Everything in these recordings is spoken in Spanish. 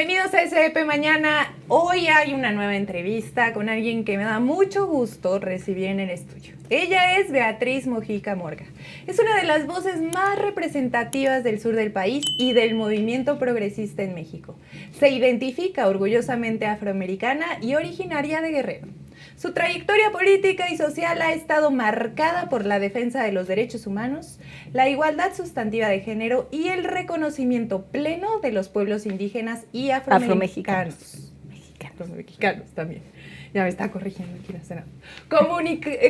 Bienvenidos a SDP Mañana. Hoy hay una nueva entrevista con alguien que me da mucho gusto recibir en el estudio. Ella es Beatriz Mojica Morga. Es una de las voces más representativas del sur del país y del movimiento progresista en México. Se identifica orgullosamente afroamericana y originaria de Guerrero. Su trayectoria política y social ha estado marcada por la defensa de los derechos humanos, la igualdad sustantiva de género y el reconocimiento pleno de los pueblos indígenas y afromexicanos. Mexicanos también. Ya me está corrigiendo aquí la senadora.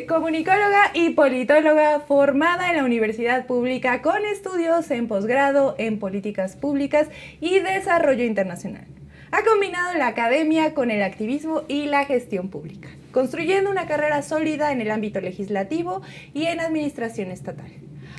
Comunicóloga y politóloga formada en la Universidad Pública con estudios en posgrado en políticas públicas y desarrollo internacional. Ha combinado la academia con el activismo y la gestión pública, construyendo una carrera sólida en el ámbito legislativo y en administración estatal.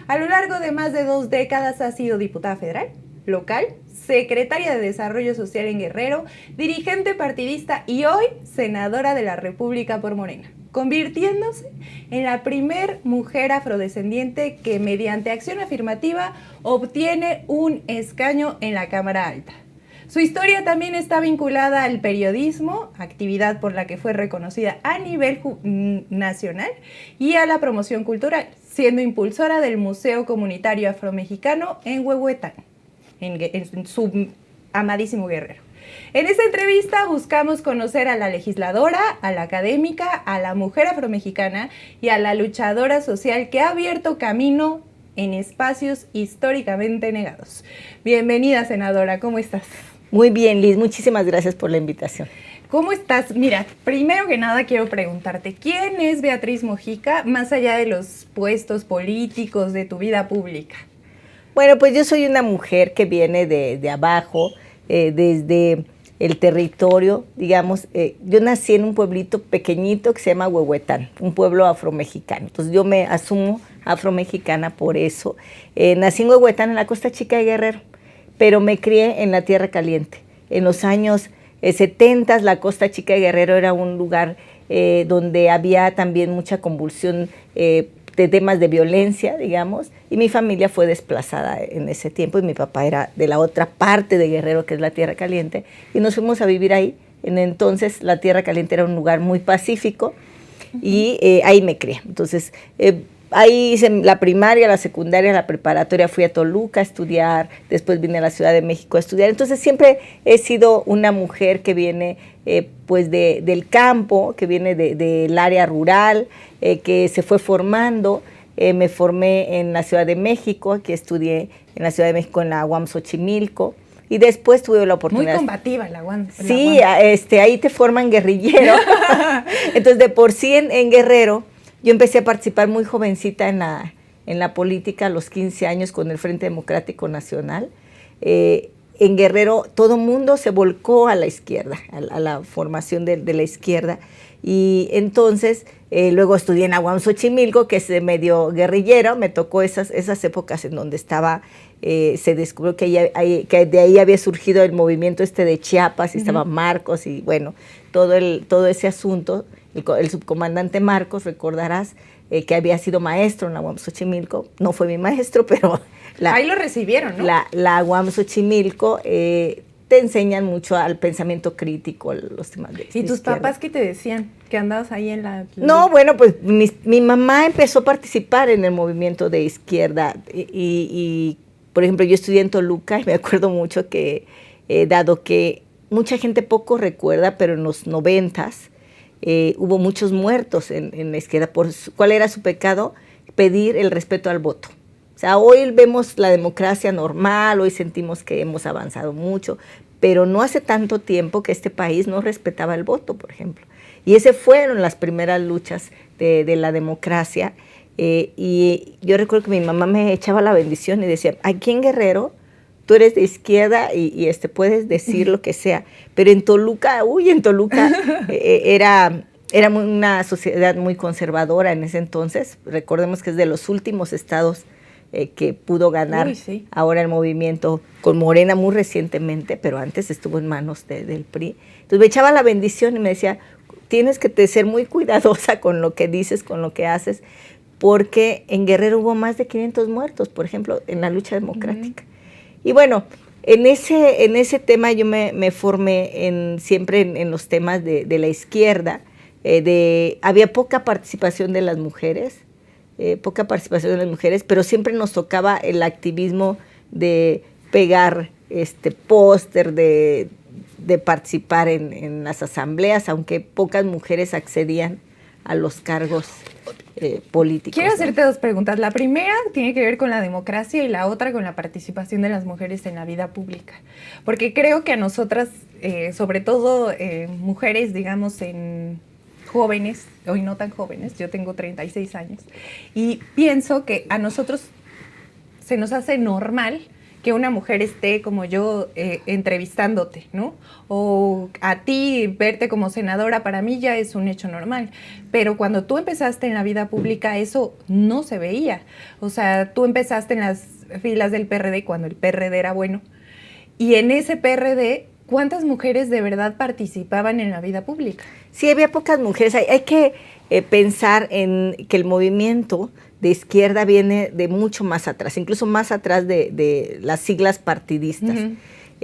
A lo largo de más de 2 décadas ha sido diputada federal, local, secretaria de Desarrollo Social en Guerrero, dirigente partidista y hoy senadora de la República por Morena, convirtiéndose en la primer mujer afrodescendiente que mediante acción afirmativa obtiene un escaño en la Cámara Alta. Su historia también está vinculada al periodismo, actividad por la que fue reconocida a nivel nacional, y a la promoción cultural, siendo impulsora del Museo Comunitario Afromexicano en Huehuetán, en su amadísimo Guerrero. En esta entrevista buscamos conocer a la legisladora, a la académica, a la mujer afromexicana y a la luchadora social que ha abierto camino en espacios históricamente negados. Bienvenida, senadora, ¿cómo estás? Muy bien, Liz, muchísimas gracias por la invitación. ¿Cómo estás? Mira, primero que nada quiero preguntarte, ¿quién es Beatriz Mojica, más allá de los puestos políticos de tu vida pública? Bueno, pues yo soy una mujer que viene de abajo, desde el territorio, digamos. Yo nací en un pueblito pequeñito que se llama Huehuetán, un pueblo afromexicano. Entonces yo me asumo afromexicana por eso. Nací en Huehuetán, en la Costa Chica de Guerrero, pero me crié en la Tierra Caliente. En los años 70 la Costa Chica de Guerrero era un lugar donde había también mucha convulsión de temas de violencia, digamos, y mi familia fue desplazada en ese tiempo, y mi papá era de la otra parte de Guerrero, que es la Tierra Caliente, y nos fuimos a vivir ahí. Entonces la Tierra Caliente era un lugar muy pacífico, y ahí me crié. Entonces, ahí hice la primaria, la secundaria, la preparatoria, fui a Toluca a estudiar, después vine a la Ciudad de México a estudiar. Entonces siempre he sido una mujer que viene pues del campo, que viene del área rural, que se fue formando. Me formé en la Ciudad de México, aquí estudié en la Ciudad de México en la UAM Xochimilco, y después tuve la oportunidad. Muy combativa la UAM. Sí, ahí te forman guerrillero. Entonces de por sí en Guerrero, yo empecé a participar muy jovencita en la política a los 15 años con el Frente Democrático Nacional. En Guerrero todo mundo se volcó a la izquierda, a la formación de la izquierda. Y entonces luego estudié en la UAM Xochimilco, que es medio guerrillero. Me tocó esas épocas en donde se descubrió que de ahí había surgido el movimiento de Chiapas, y estaba Marcos, y bueno, todo ese asunto. El subcomandante Marcos, recordarás, que había sido maestro en la UAM Xochimilco. No fue mi maestro, pero ahí lo recibieron, ¿no? La UAM Xochimilco te enseñan mucho al pensamiento crítico, los temas de ¿Y tus papás qué te decían? ¿Que andabas ahí en la...? No, bueno, pues mi mamá empezó a participar en el movimiento de izquierda y por ejemplo, yo estudié en Toluca y me acuerdo mucho que, dado que mucha gente poco recuerda, pero en los 90s, hubo muchos muertos en la izquierda. ¿Cuál era su pecado? Pedir el respeto al voto. O sea, hoy vemos la democracia normal, hoy sentimos que hemos avanzado mucho, pero no hace tanto tiempo que este país no respetaba el voto, por ejemplo. Y esas fueron las primeras luchas de la democracia. Y yo recuerdo que mi mamá me echaba la bendición y decía, aquí en Guerrero tú eres de izquierda y puedes decir lo que sea, pero en Toluca era una sociedad muy conservadora en ese entonces. Recordemos que es de los últimos estados que pudo ganar ahora el movimiento con Morena muy recientemente, pero antes estuvo en manos del PRI. Entonces me echaba la bendición y me decía, tienes que ser muy cuidadosa con lo que dices, con lo que haces, porque en Guerrero hubo más de 500 muertos, por ejemplo, en la lucha democrática. Y bueno, En ese tema yo me formé siempre en los temas de la izquierda. Había poca participación de las mujeres, pero siempre nos tocaba el activismo de pegar póster, de participar en las asambleas, aunque pocas mujeres accedían a los cargos políticos. Quiero hacerte dos preguntas. La primera tiene que ver con la democracia y la otra con la participación de las mujeres en la vida pública. Porque creo que a nosotras, sobre todo mujeres, digamos, jóvenes, hoy no tan jóvenes, yo tengo 36 años, y pienso que a nosotros se nos hace normal que una mujer esté como yo entrevistándote, ¿no? O a ti verte como senadora, para mí ya es un hecho normal. Pero cuando tú empezaste en la vida pública, eso no se veía. O sea, tú empezaste en las filas del PRD cuando el PRD era bueno. Y en ese PRD, ¿cuántas mujeres de verdad participaban en la vida pública? Sí, había pocas mujeres. Hay que pensar en que el movimiento de izquierda viene de mucho más atrás, incluso más atrás de las siglas partidistas. Uh-huh.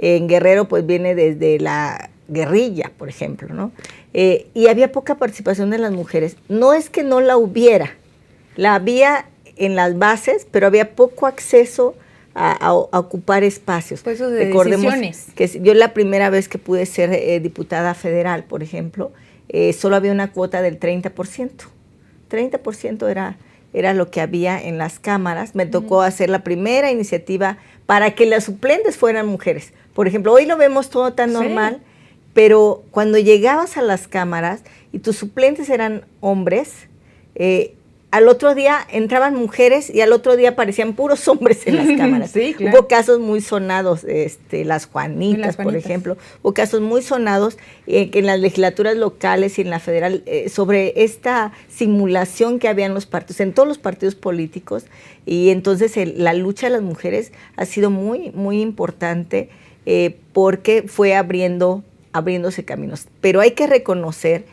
En Guerrero, pues viene desde la guerrilla, por ejemplo, ¿no? Y había poca participación de las mujeres. No es que no la hubiera, la había en las bases, pero había poco acceso a ocupar espacios. Pues eso de decisiones. Que yo la primera vez que pude ser diputada federal, por ejemplo, solo había una cuota del 30%. 30% era lo que había en las cámaras. Me tocó hacer la primera iniciativa para que las suplentes fueran mujeres. Por ejemplo, hoy lo vemos todo tan normal, pero cuando llegabas a las cámaras y tus suplentes eran hombres, al otro día entraban mujeres y al otro día aparecían puros hombres en las cámaras. Sí, claro. Hubo casos muy sonados, las Juanitas, por ejemplo. Hubo casos muy sonados que en las legislaturas locales y en la federal sobre esta simulación que había en los partidos, en todos los partidos políticos. Y entonces la lucha de las mujeres ha sido muy, muy importante porque fue abriéndose caminos. Pero hay que reconocer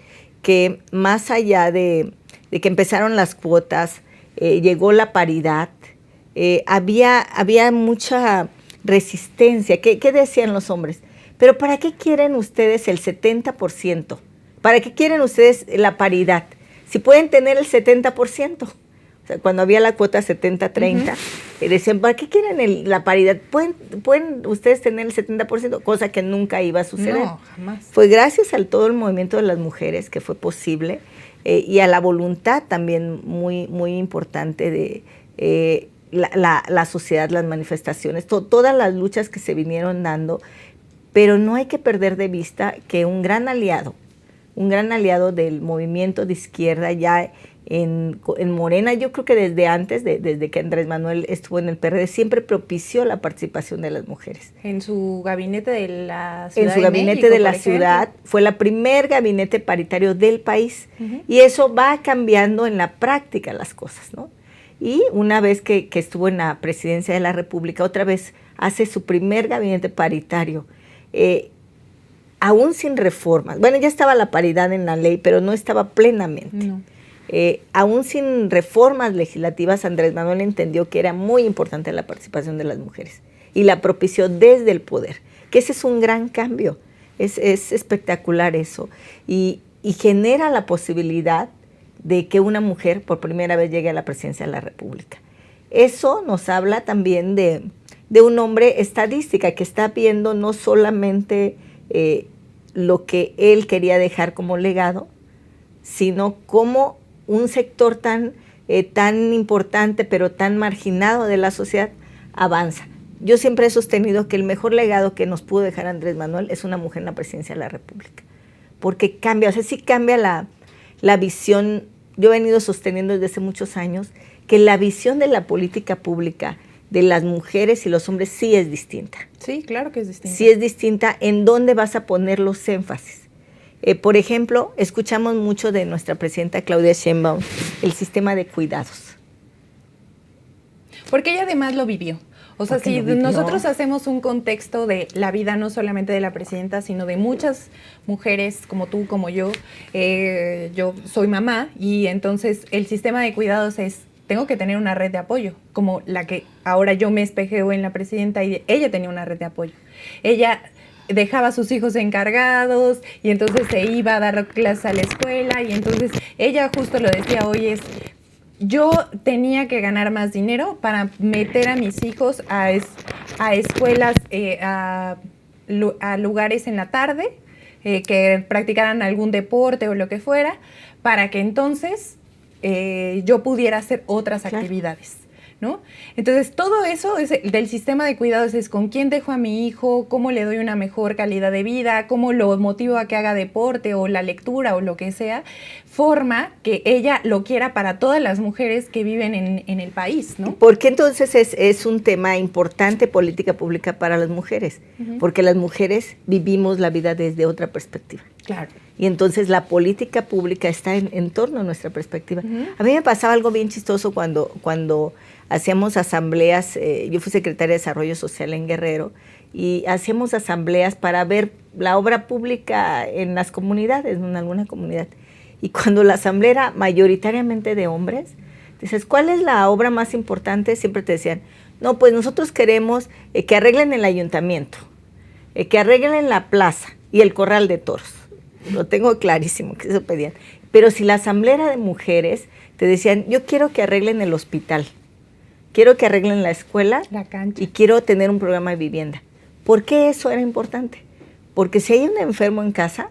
que más allá de que empezaron las cuotas, llegó la paridad, había mucha resistencia. ¿Qué decían los hombres? ¿Pero para qué quieren ustedes el 70%? ¿Para qué quieren ustedes la paridad? Si pueden tener el 70%. O sea, cuando había la cuota 70-30, decían, ¿para qué quieren la paridad? ¿Pueden ustedes tener el 70%? Cosa que nunca iba a suceder. No, jamás. Fue gracias a todo el movimiento de las mujeres que fue posible. Y a la voluntad también muy, muy importante de la sociedad, las manifestaciones, todas las luchas que se vinieron dando, pero no hay que perder de vista que un gran aliado del movimiento de izquierda ya en Morena, yo creo que desde antes, desde que Andrés Manuel estuvo en el PRD, siempre propició la participación de las mujeres. En su gabinete de la ciudad. En su gabinete de la ciudad, fue la primer gabinete paritario del país. Y eso va cambiando en la práctica las cosas, ¿no? Y una vez que estuvo en la presidencia de la República, otra vez hace su primer gabinete paritario, aún sin reformas. Bueno, ya estaba la paridad en la ley, pero no estaba plenamente. No. Aún sin reformas legislativas, Andrés Manuel entendió que era muy importante la participación de las mujeres y la propició desde el poder, que ese es un gran cambio, es espectacular eso, y genera la posibilidad de que una mujer por primera vez llegue a la presidencia de la República. Eso nos habla también de un hombre estadística que está viendo no solamente lo que él quería dejar como legado, sino cómo un sector tan importante pero tan marginado de la sociedad avanza. Yo siempre he sostenido que el mejor legado que nos pudo dejar Andrés Manuel es una mujer en la presidencia de la República, porque cambia, o sea, sí cambia la visión. Yo he venido sosteniendo desde hace muchos años que la visión de la política pública de las mujeres y los hombres sí es distinta. Sí, claro que es distinta. Sí es distinta en dónde vas a poner los énfasis. Por ejemplo, escuchamos mucho de nuestra presidenta Claudia Sheinbaum el sistema de cuidados. Porque ella además lo vivió. O sea, si nosotros hacemos un contexto de la vida no solamente de la presidenta, sino de muchas mujeres como tú, como yo soy mamá, y entonces el sistema de cuidados es tengo que tener una red de apoyo, como la que ahora yo me espejeo en la presidenta, y ella tenía una red de apoyo. Ella dejaba a sus hijos encargados y entonces se iba a dar clases a la escuela, y entonces ella justo lo decía hoy, yo tenía que ganar más dinero para meter a mis hijos a escuelas, a lugares en la tarde, que practicaran algún deporte o lo que fuera, para que entonces yo pudiera hacer otras actividades, ¿no? Entonces, todo eso del sistema de cuidados es con quién dejo a mi hijo, cómo le doy una mejor calidad de vida, cómo lo motivo a que haga deporte o la lectura o lo que sea, forma que ella lo quiera para todas las mujeres que viven en el país, ¿no? ¿Por qué entonces es un tema importante, política pública para las mujeres? Porque las mujeres vivimos la vida desde otra perspectiva. Claro. Y entonces la política pública está en torno a nuestra perspectiva. A mí me pasaba algo bien chistoso cuando hacíamos asambleas. Yo fui secretaria de Desarrollo Social en Guerrero, y hacíamos asambleas para ver la obra pública en las comunidades, en alguna comunidad. Y cuando la asamblea era mayoritariamente de hombres, dices, ¿cuál es la obra más importante? Siempre te decían, no, pues nosotros queremos que arreglen el ayuntamiento, que arreglen la plaza y el corral de toros. Lo tengo clarísimo, que eso pedían. Pero si la asamblea era de mujeres, te decían, yo quiero que arreglen el hospital, quiero que arreglen la escuela, la cancha, y quiero tener un programa de vivienda. ¿Por qué eso era importante? Porque si hay un enfermo en casa,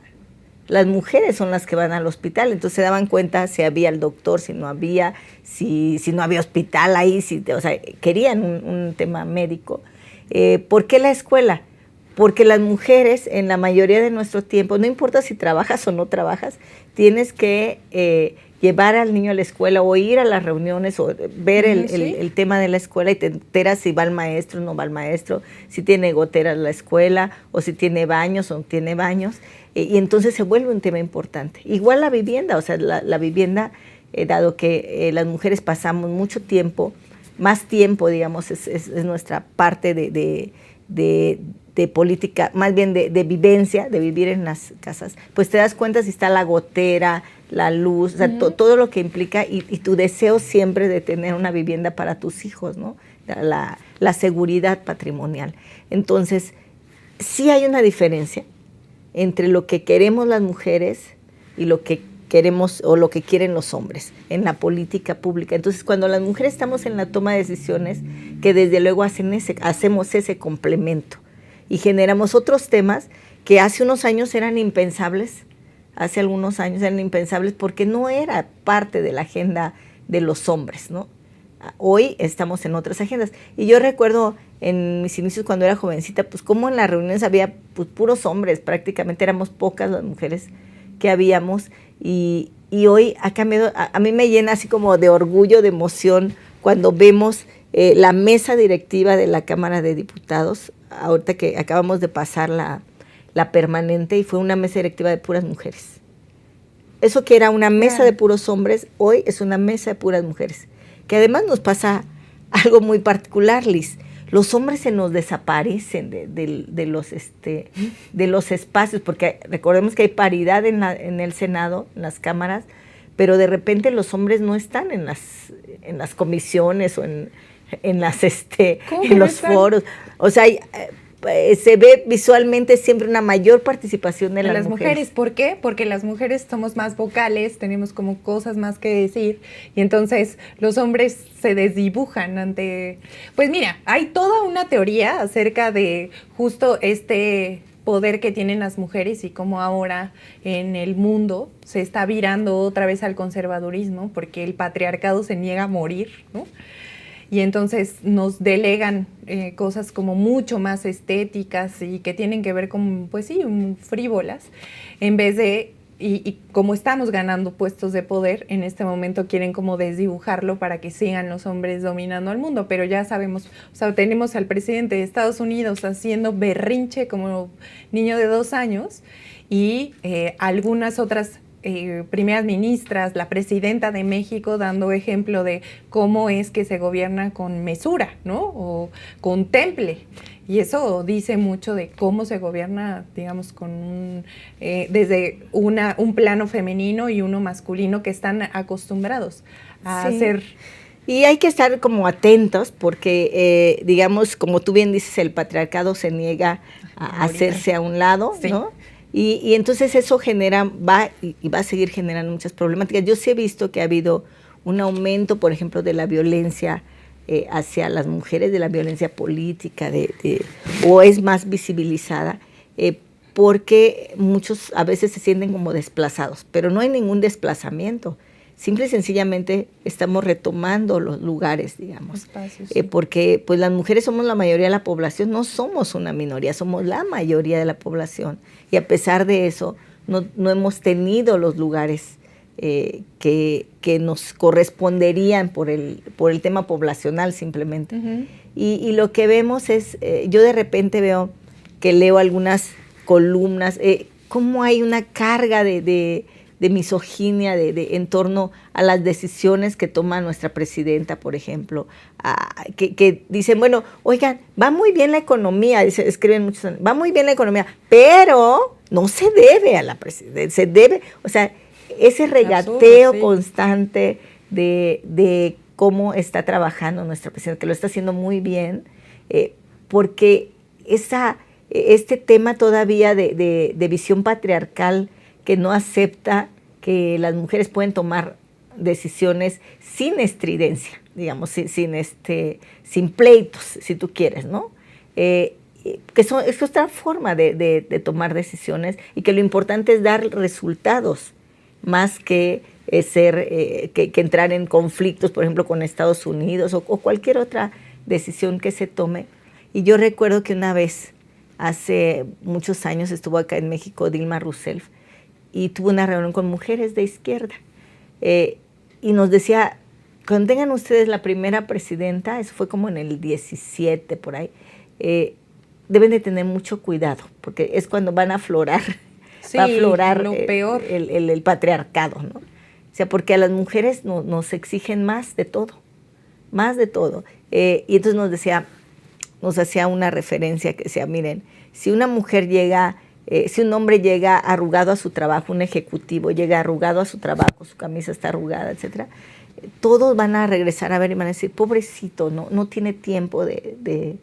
las mujeres son las que van al hospital, entonces se daban cuenta si había el doctor, si no había, si no había hospital ahí, o sea, querían un tema médico. ¿Por qué la escuela? Porque las mujeres, en la mayoría de nuestro tiempo, no importa si trabajas o no trabajas, tienes que llevar al niño a la escuela o ir a las reuniones o ver el tema de la escuela, y te enteras si va el maestro o no va el maestro, si tiene goteras la escuela o si tiene baños o no tiene baños, y entonces se vuelve un tema importante. Igual la vivienda, o sea, la vivienda, dado que las mujeres pasamos mucho tiempo, más tiempo, digamos, es nuestra parte de política, más bien de vivencia, de vivir en las casas, pues te das cuenta si está la gotera, la luz, o sea, todo lo que implica, y tu deseo siempre de tener una vivienda para tus hijos, ¿no? La seguridad patrimonial. Entonces, sí hay una diferencia entre lo que queremos las mujeres y lo que queremos o lo que quieren los hombres en la política pública. Entonces, cuando las mujeres estamos en la toma de decisiones, que desde luego hacemos ese complemento y generamos otros temas que hace unos años eran impensables, hace algunos años eran impensables porque no era parte de la agenda de los hombres, ¿no? Hoy estamos en otras agendas. Y yo recuerdo en mis inicios cuando era jovencita, pues como en las reuniones había pues, puros hombres, prácticamente éramos pocas las mujeres que habíamos, y hoy ha cambiado. A mí me llena así como de orgullo, de emoción, cuando vemos la mesa directiva de la Cámara de Diputados, ahorita que acabamos de pasar la permanente, y fue una mesa directiva de puras mujeres. Eso que era una mesa de puros hombres, hoy es una mesa de puras mujeres. Que además nos pasa algo muy particular, Liz. Los hombres se nos desaparecen de los espacios, porque recordemos que hay paridad en el Senado, en las cámaras, pero de repente los hombres no están en las comisiones o en los foros. O sea, se ve visualmente siempre una mayor participación de las mujeres. ¿Por qué? Porque las mujeres somos más vocales, tenemos como cosas más que decir, y entonces los hombres se desdibujan ante... Pues mira, hay toda una teoría acerca de justo este poder que tienen las mujeres y cómo ahora en el mundo se está virando otra vez al conservadurismo, porque el patriarcado se niega a morir, ¿no? Y entonces nos delegan cosas como mucho más estéticas y que tienen que ver con, pues sí, frívolas, en vez de, y como estamos ganando puestos de poder, en este momento quieren como desdibujarlo para que sigan los hombres dominando al mundo, pero ya sabemos, o sea, tenemos al presidente de Estados Unidos haciendo berrinche como niño de 2 años, y algunas otras primeras ministras, la presidenta de México dando ejemplo de cómo es que se gobierna con mesura, ¿no? O con temple. Y eso dice mucho de cómo se gobierna, digamos, con desde un plano femenino y uno masculino que están acostumbrados a hacer Y hay que estar como atentos porque, digamos, como tú bien dices, el patriarcado se niega a hacerse a un lado, sí. ¿no? Y entonces eso va a seguir generando muchas problemáticas. Yo sí he visto que ha habido un aumento, por ejemplo, de la violencia hacia las mujeres, de la violencia política, o es más visibilizada, porque muchos a veces se sienten como desplazados, pero no hay ningún desplazamiento. Simple y sencillamente estamos retomando los lugares, digamos. Espacios, sí. Porque pues las mujeres somos la mayoría de la población, no somos una minoría, somos la mayoría de la población. Y a pesar de eso, no hemos tenido los lugares que nos corresponderían por el tema poblacional simplemente. Uh-huh. Y lo que vemos es, yo de repente veo que leo algunas columnas, cómo hay una carga de misoginia en torno a las decisiones que toma nuestra presidenta, por ejemplo, que dicen, bueno, oigan, va muy bien la economía, escriben muchos, va muy bien la economía, pero no se debe a la presidenta, se debe, o sea, ese regateo sí. constante de cómo está trabajando nuestra presidenta, que lo está haciendo muy bien, porque este tema todavía de visión patriarcal que no acepta que las mujeres pueden tomar decisiones sin estridencia, digamos, sin pleitos, si tú quieres, ¿no? Es otra forma de tomar decisiones y que lo importante es dar resultados más que que entrar en conflictos, por ejemplo, con Estados Unidos o cualquier otra decisión que se tome. Y yo recuerdo que una vez, hace muchos años, estuvo acá en México Dilma Rousseff y tuvo una reunión con mujeres de izquierda. Y nos decía, cuando tengan ustedes la primera presidenta, eso fue como en el 17 por ahí, deben de tener mucho cuidado, porque es cuando van a aflorar, sí, va a aflorar lo peor. El patriarcado, ¿no? O sea, porque a las mujeres nos exigen más de todo. Y entonces nos hacía una referencia que decía, miren, si una mujer llega, si un hombre llega arrugado a su trabajo, un ejecutivo llega arrugado a su trabajo, su camisa está arrugada, etcétera, todos van a regresar a ver y van a decir, pobrecito, no tiene tiempo de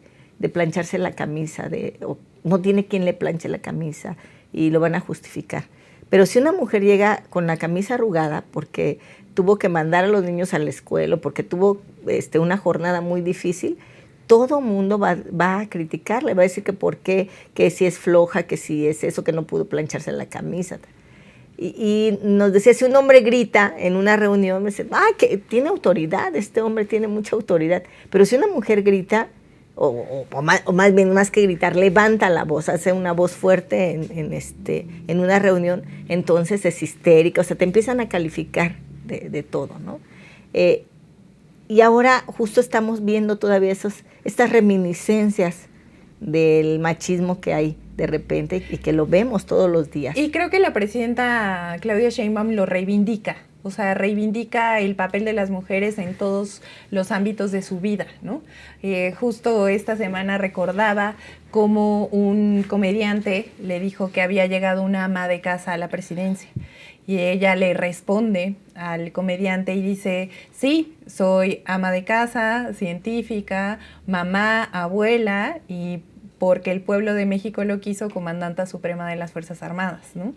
plancharse la camisa, o no tiene quien le planche la camisa, y lo van a justificar. Pero si una mujer llega con la camisa arrugada porque tuvo que mandar a los niños a la escuela, porque tuvo una jornada muy difícil, todo mundo va a criticarle, va a decir que por qué, que si es floja, que si es eso, que no pudo plancharse la camisa. Y nos decía, si un hombre grita en una reunión, me dice, que tiene autoridad, este hombre tiene mucha autoridad. Pero si una mujer grita, o más bien, más que gritar, levanta la voz, hace una voz fuerte en una reunión, entonces es histérica, o sea, te empiezan a calificar de todo, ¿no? Y ahora justo estamos viendo todavía estas reminiscencias del machismo que hay de repente y que lo vemos todos los días. Y creo que la presidenta Claudia Sheinbaum lo reivindica, o sea, reivindica el papel de las mujeres en todos los ámbitos de su vida, ¿no? Justo esta semana recordaba cómo un comediante le dijo que había llegado una ama de casa a la presidencia. Y ella le responde al comediante y dice, sí, soy ama de casa, científica, mamá, abuela y porque el pueblo de México lo quiso, comandanta suprema de las Fuerzas Armadas, ¿no?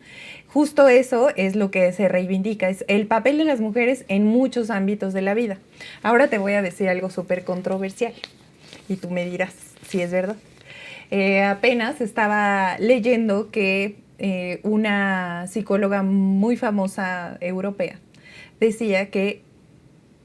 Justo eso es lo que se reivindica, es el papel de las mujeres en muchos ámbitos de la vida. Ahora te voy a decir algo súper controversial y tú me dirás si es verdad. Apenas estaba leyendo que una psicóloga muy famosa europea decía que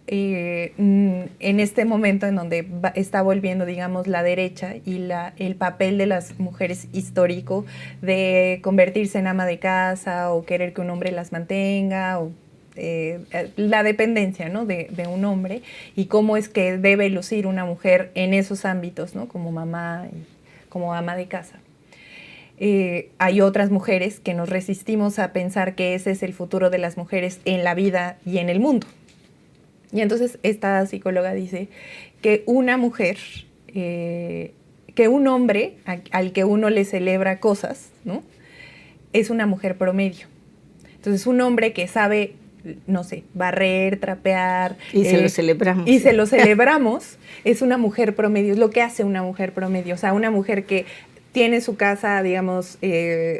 en este momento en donde está volviendo, digamos, la derecha y el papel de las mujeres histórico de convertirse en ama de casa o querer que un hombre las mantenga o la dependencia, ¿no?, de un hombre y cómo es que debe lucir una mujer en esos ámbitos, ¿no?, como mamá y como ama de casa. Hay otras mujeres que nos resistimos a pensar que ese es el futuro de las mujeres en la vida y en el mundo. Y entonces esta psicóloga dice que una mujer, que un hombre al que uno le celebra cosas, ¿no?, es una mujer promedio. Entonces un hombre que sabe no sé, barrer, trapear. Y se lo celebramos. Y se lo celebramos, es una mujer promedio, es lo que hace una mujer promedio. O sea, una mujer que tiene su casa, digamos,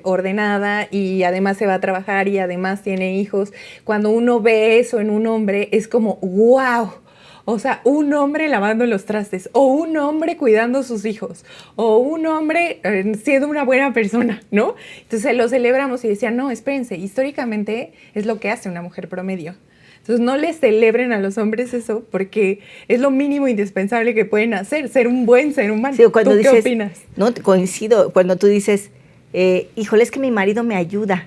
ordenada y además se va a trabajar y además tiene hijos. Cuando uno ve eso en un hombre, es como, wow. O sea, un hombre lavando los trastes, o un hombre cuidando a sus hijos, o un hombre siendo una buena persona, ¿no? Entonces lo celebramos y decían, no, espérense, históricamente es lo que hace una mujer promedio. Entonces no les celebren a los hombres eso, porque es lo mínimo indispensable que pueden hacer, ser un buen ser humano. Sí, cuando ¿Tú dices, qué opinas? No, coincido, cuando tú dices, híjole, es que mi marido me ayuda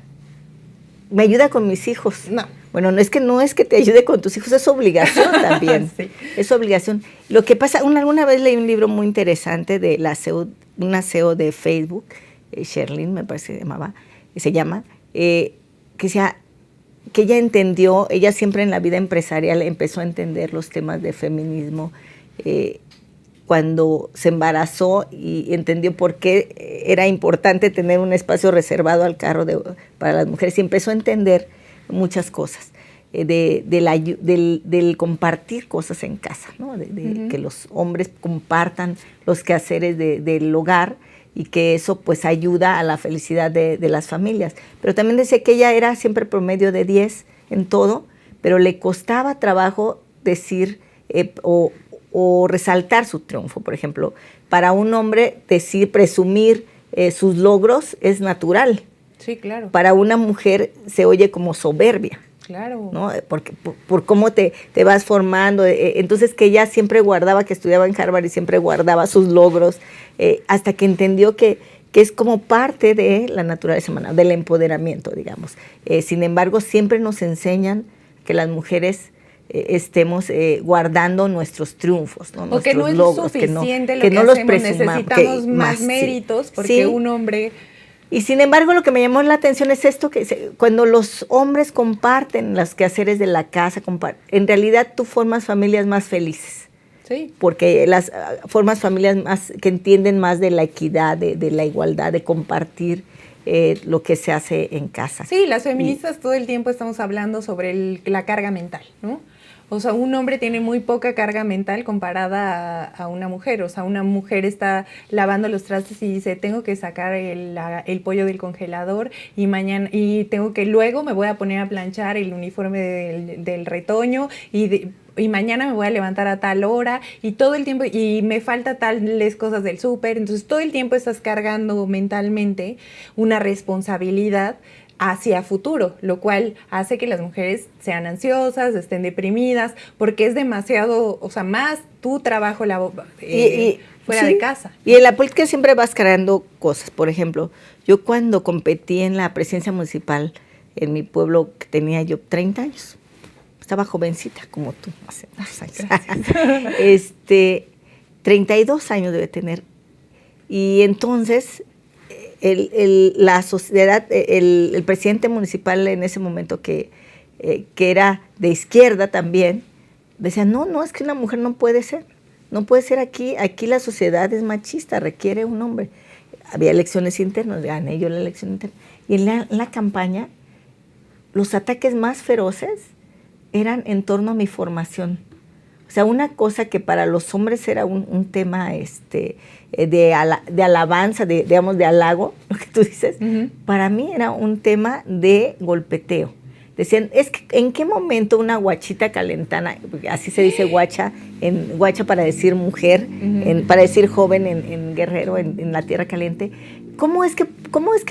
con mis hijos. No. Bueno, no es que te ayude con tus hijos, es obligación también. Sí. Es obligación. Lo que pasa, alguna vez leí un libro muy interesante de una CEO de Facebook, Sherlyn, me parece que se llama, que decía que ella entendió, ella siempre en la vida empresarial empezó a entender los temas de feminismo cuando se embarazó y entendió por qué era importante tener un espacio reservado al carro para las mujeres y empezó a entender muchas cosas, del compartir cosas en casa, ¿no? Que los hombres compartan los quehaceres del hogar y que eso pues ayuda a la felicidad de las familias. Pero también decía que ella era siempre promedio de 10 en todo, pero le costaba trabajo decir o resaltar su triunfo. Por ejemplo, para un hombre presumir sus logros es natural. Sí, claro. Para una mujer se oye como soberbia. Claro. ¿No? Porque por cómo te vas formando. Entonces que ella siempre guardaba, que estudiaba en Harvard y siempre guardaba sus logros, hasta que entendió que es como parte de la naturaleza humana, del empoderamiento, digamos. Sin embargo, siempre nos enseñan que las mujeres estemos guardando nuestros triunfos, ¿no? O que no es logros, suficiente que lo no que los hacemos, presumamos, necesitamos más méritos, porque sí. un hombre... Y sin embargo, lo que me llamó la atención es esto, que cuando los hombres comparten los quehaceres de la casa, en realidad tú formas familias más felices. Sí. Porque formas familias más que entienden más de la equidad, de la igualdad, de compartir lo que se hace en casa. Sí, las feministas todo el tiempo estamos hablando sobre la carga mental, ¿no? O sea, un hombre tiene muy poca carga mental comparada a una mujer. O sea, una mujer está lavando los trastes y dice, tengo que sacar el pollo del congelador y luego me voy a poner a planchar el uniforme del retoño y mañana me voy a levantar a tal hora y todo el tiempo, y me falta tales cosas del súper. Entonces, todo el tiempo estás cargando mentalmente una responsabilidad hacia futuro, lo cual hace que las mujeres sean ansiosas, estén deprimidas, porque es demasiado, o sea, más tu trabajo fuera sí, de casa. Y en la política siempre vas cargando cosas. Por ejemplo, yo cuando competí en la presidencia municipal en mi pueblo, que tenía yo 30 años, estaba jovencita como tú, hace unos años. 32 años debe tener. Y entonces la sociedad, el presidente municipal en ese momento que era de izquierda también, decía, no, es que una mujer no puede ser aquí la sociedad es machista, requiere un hombre. Había elecciones internas, gané yo la elección interna. Y en la campaña, los ataques más feroces eran en torno a mi formación. O sea, una cosa que para los hombres era un tema de alabanza, digamos, de halago, lo que tú dices, para mí era un tema de golpeteo. Decían, es que ¿en qué momento una guachita calentana, porque así se dice guacha para decir mujer, para decir joven en Guerrero, en la Tierra Caliente, ¿cómo es que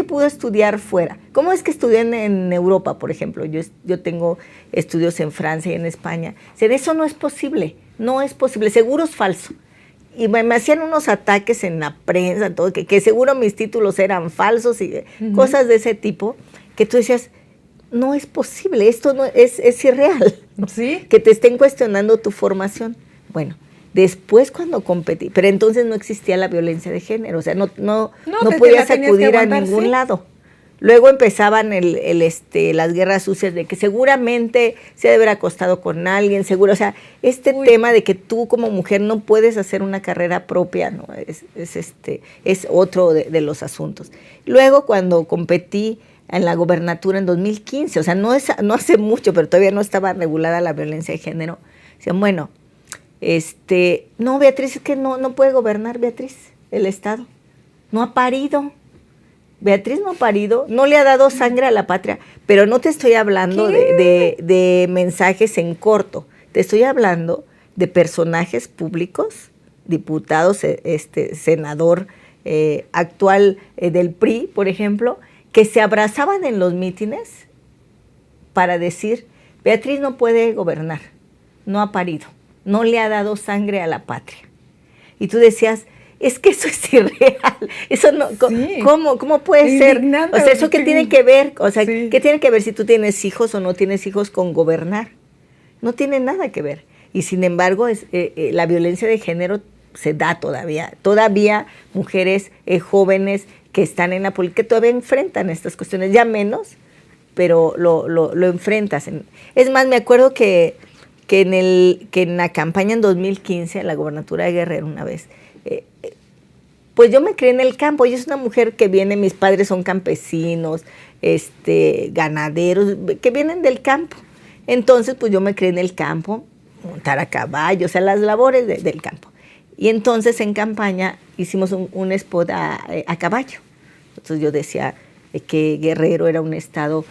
pudo estudiar fuera? ¿Cómo es que estudié en Europa, por ejemplo? Yo tengo estudios en Francia y en España. O sea, eso no es posible, seguro es falso. Y me hacían unos ataques en la prensa, todo, que seguro mis títulos eran falsos y cosas de ese tipo, que tú decías, no es posible, esto no es irreal. ¿Sí? Que te estén cuestionando tu formación. Bueno, después cuando competí, pero entonces no existía la violencia de género, o sea, no podías acudir a ningún lado. Luego empezaban las guerras sucias de que seguramente se debe haber acostado con alguien, seguro, o sea, tema de que tú como mujer no puedes hacer una carrera propia, ¿no? Es otro de los asuntos. Luego cuando competí en la gobernatura en 2015, o sea, no hace mucho, pero todavía no estaba regulada la violencia de género. Decían, bueno, no, Beatriz, es que no puede gobernar, Beatriz, el Estado. No ha parido. Beatriz no ha parido, no le ha dado sangre a la patria, pero no te estoy hablando de mensajes en corto, te estoy hablando de personajes públicos, diputados, senador actual del PRI, por ejemplo, que se abrazaban en los mítines para decir, Beatriz no puede gobernar, no ha parido, no le ha dado sangre a la patria. Y tú decías, es que eso es irreal, eso no, sí. ¿Cómo puede ser? O sea, ¿eso qué tiene que ver? O sea, sí. ¿Qué tiene que ver si tú tienes hijos o no tienes hijos con gobernar? No tiene nada que ver. Y sin embargo, la violencia de género se da todavía mujeres jóvenes que están en la política todavía enfrentan estas cuestiones, ya menos, pero lo enfrentas. Es más, me acuerdo que en la campaña en 2015, en la gobernatura de Guerrero una vez, pues yo me crié en el campo, yo soy una mujer que viene, mis padres son campesinos, ganaderos, que vienen del campo. Entonces, pues yo me crié en el campo, montar a caballo, o sea, las labores del campo. Y entonces en campaña hicimos un spot a caballo. Entonces yo decía que Guerrero era un estado,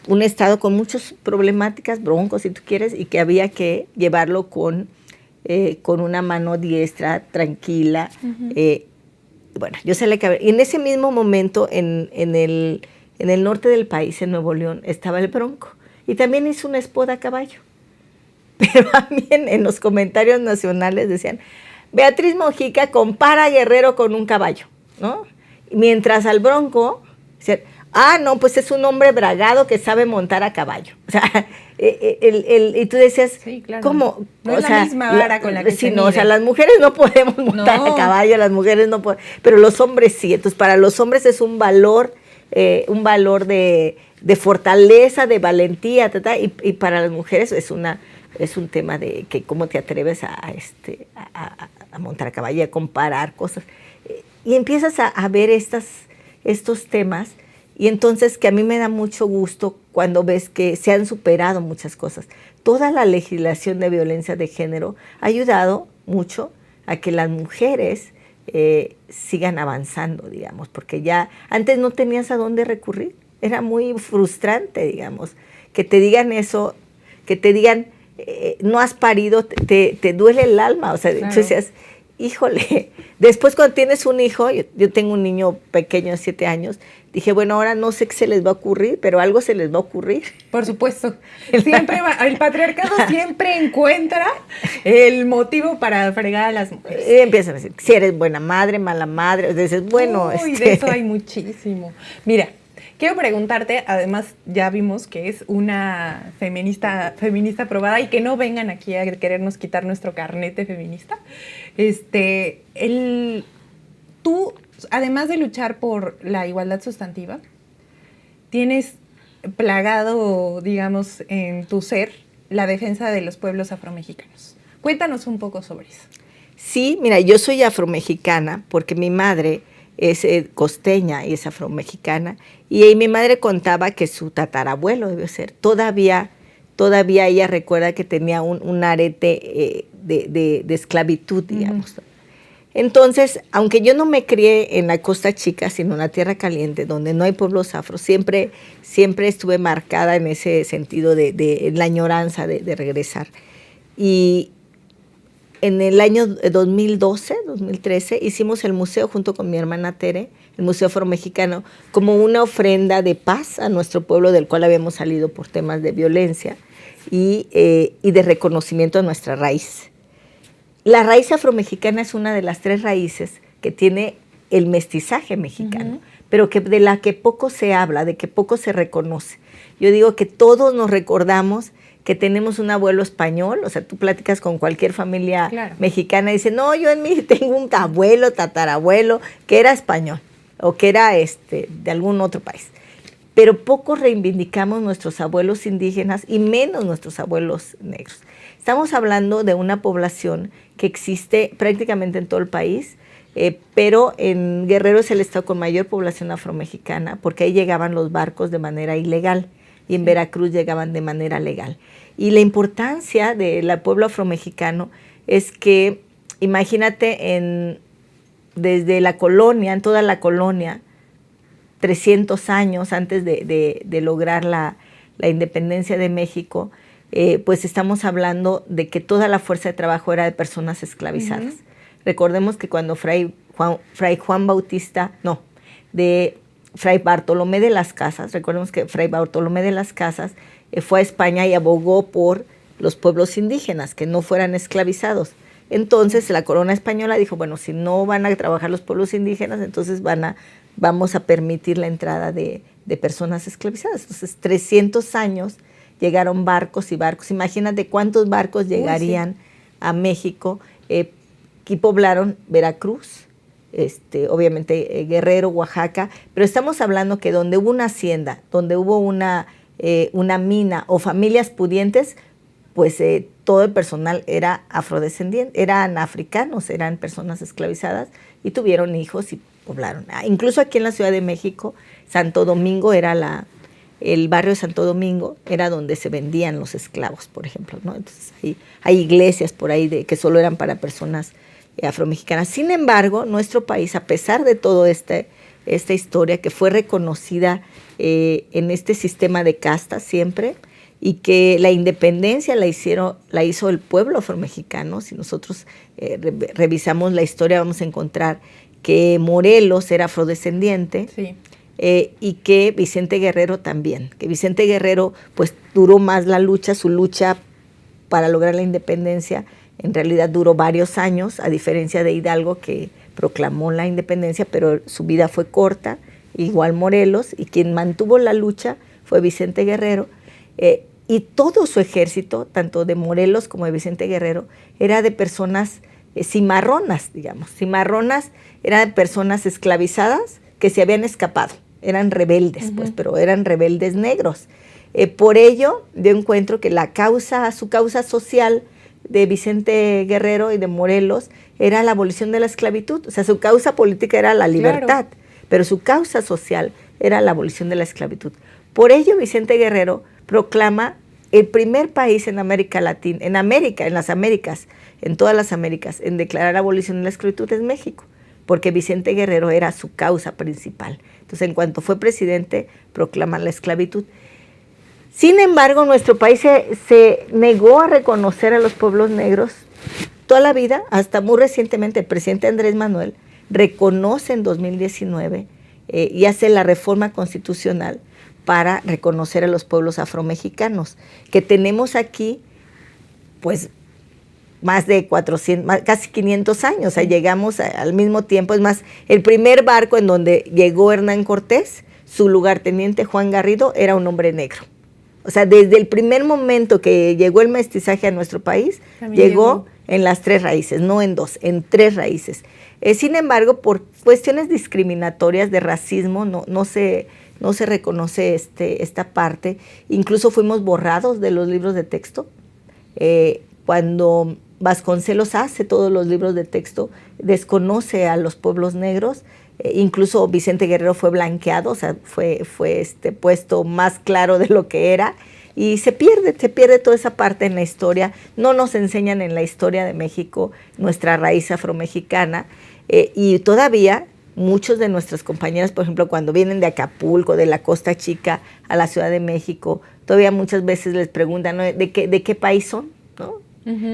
un estado con muchas problemáticas, broncos si tú quieres, y que había que llevarlo con una mano diestra, tranquila. Bueno, yo sé que y en ese mismo momento en el norte del país, en Nuevo León, estaba el Bronco. Y también hizo un spot a caballo. Pero a mí en los comentarios nacionales decían, Beatriz Mojica compara a Guerrero con un caballo, ¿no? Mientras al Bronco, decían, no, pues es un hombre bragado que sabe montar a caballo. O sea, y tú decías, sí, claro. ¿Cómo? No es la misma vara con la que se mide. O sea, las mujeres no podemos montar a caballo, las mujeres no pueden, pero los hombres sí. Entonces, para los hombres es un valor de fortaleza, de valentía, y para las mujeres es un tema de que cómo te atreves a montar a caballo, a comparar cosas. Y empiezas a ver estos temas, y entonces que a mí me da mucho gusto cuando ves que se han superado muchas cosas. Toda la legislación de violencia de género ha ayudado mucho a que las mujeres sigan avanzando, digamos, porque ya antes no tenías a dónde recurrir. Era muy frustrante, digamos, que te digan eso, que te digan, no has parido, te duele el alma. O sea, claro. Tú decías, híjole, después cuando tienes un hijo, yo tengo un niño pequeño de 7 años, dije, bueno, ahora no sé qué se les va a ocurrir, pero algo se les va a ocurrir. Por supuesto. El patriarcado siempre encuentra el motivo para fregar a las mujeres. Y empiezan a decir, si eres buena madre, mala madre, dices, bueno. De eso hay muchísimo. Mira, quiero preguntarte, además ya vimos que es una feminista aprobada y que no vengan aquí a querernos quitar nuestro carnete feminista. Tú, además de luchar por la igualdad sustantiva, tienes plagado, digamos, en tu ser la defensa de los pueblos afromexicanos. Cuéntanos un poco sobre eso. Sí, mira, yo soy afromexicana porque mi madre es costeña y es afromexicana, y mi madre contaba que su tatarabuelo debió ser, todavía ella recuerda que tenía un arete de esclavitud, digamos. Uh-huh. Entonces, aunque yo no me crié en la Costa Chica, sino en la Tierra Caliente, donde no hay pueblos afros, siempre estuve marcada en ese sentido de la añoranza de regresar. Y en el año 2012, 2013, hicimos el museo junto con mi hermana Tere, el Museo Afromexicano, como una ofrenda de paz a nuestro pueblo, del cual habíamos salido por temas de violencia y de reconocimiento a nuestra raíz. La raíz afromexicana es una de las 3 raíces que tiene el mestizaje mexicano, uh-huh. pero de la que poco se habla, de que poco se reconoce. Yo digo que todos nos recordamos que tenemos un abuelo español, o sea, tú platicas con cualquier familia claro. mexicana y dice, no, yo en mí tengo un abuelo, tatarabuelo, que era español o que era de algún otro país. Pero poco reivindicamos nuestros abuelos indígenas y menos nuestros abuelos negros. Estamos hablando de una población que existe prácticamente en todo el país, pero en Guerrero es el estado con mayor población afromexicana, porque ahí llegaban los barcos de manera ilegal y en Veracruz llegaban de manera legal. Y la importancia del pueblo afromexicano es que, imagínate, desde la colonia, en toda la colonia, 300 años antes de lograr la independencia de México, pues estamos hablando de que toda la fuerza de trabajo era de personas esclavizadas. Recordemos que cuando Fray Bartolomé de las Casas, recordemos que Fray Bartolomé de las Casas fue a España y abogó por los pueblos indígenas, que no fueran esclavizados. Entonces la corona española dijo, bueno, si no van a trabajar los pueblos indígenas, entonces vamos a permitir la entrada de personas esclavizadas. Entonces 300 años llegaron barcos y barcos. Imagínate cuántos barcos llegarían a México y poblaron Veracruz, obviamente Guerrero, Oaxaca, pero estamos hablando que donde hubo una hacienda, donde hubo una mina o familias pudientes, pues todo el personal era afrodescendiente, eran africanos, eran personas esclavizadas y tuvieron hijos y poblaron. Incluso aquí en la Ciudad de México, Santo Domingo era el barrio de Santo Domingo, era donde se vendían los esclavos, por ejemplo, ¿no? Entonces hay iglesias por ahí que solo eran para personas afromexicanas. Sin embargo, nuestro país, a pesar de toda esta historia que fue reconocida en este sistema de castas siempre, y que la independencia la hizo el pueblo afromexicano. Si nosotros revisamos la historia, vamos a encontrar que Morelos era afrodescendiente, sí. Y que Vicente Guerrero también. Que Vicente Guerrero pues duró más su lucha para lograr la independencia, en realidad duró varios años, a diferencia de Hidalgo, que proclamó la independencia, pero su vida fue corta, igual Morelos, y quien mantuvo la lucha fue Vicente Guerrero. Y todo su ejército, tanto de Morelos como de Vicente Guerrero, era de personas cimarronas, digamos. Cimarronas eran personas esclavizadas que se habían escapado. Eran rebeldes, pues, pero eran rebeldes negros. Por ello, yo encuentro que su causa social de Vicente Guerrero y de Morelos era la abolición de la esclavitud. O sea, su causa política era la libertad, claro, pero su causa social era la abolición de la esclavitud. Por ello, Vicente Guerrero proclama el primer país en América Latina, en todas las Américas, en declarar la abolición de la esclavitud es México, porque Vicente Guerrero era su causa principal. Entonces, en cuanto fue presidente, proclama la esclavitud. Sin embargo, nuestro país se negó a reconocer a los pueblos negros toda la vida, hasta muy recientemente. El presidente Andrés Manuel reconoce en 2019 y hace la reforma constitucional para reconocer a los pueblos afromexicanos, que tenemos aquí, pues, más de 400, casi 500 años, o sea, llegamos al mismo tiempo. Es más, el primer barco en donde llegó Hernán Cortés, su lugarteniente Juan Garrido era un hombre negro. O sea, desde el primer momento que llegó el mestizaje a nuestro país, llegó en las 3 raíces, no en 2, en 3 raíces. Sin embargo, por cuestiones discriminatorias de racismo, no se reconoce esta parte. Incluso fuimos borrados de los libros de texto. Cuando Vasconcelos hace todos los libros de texto, desconoce a los pueblos negros. Incluso Vicente Guerrero fue blanqueado, o sea, fue puesto más claro de lo que era, y se pierde toda esa parte en la historia. No nos enseñan en la historia de México nuestra raíz afromexicana, y todavía muchos de nuestras compañeras, por ejemplo, cuando vienen de Acapulco, de la Costa Chica a la Ciudad de México, todavía muchas veces les preguntan, ¿no?, ¿de qué país son?, ¿no?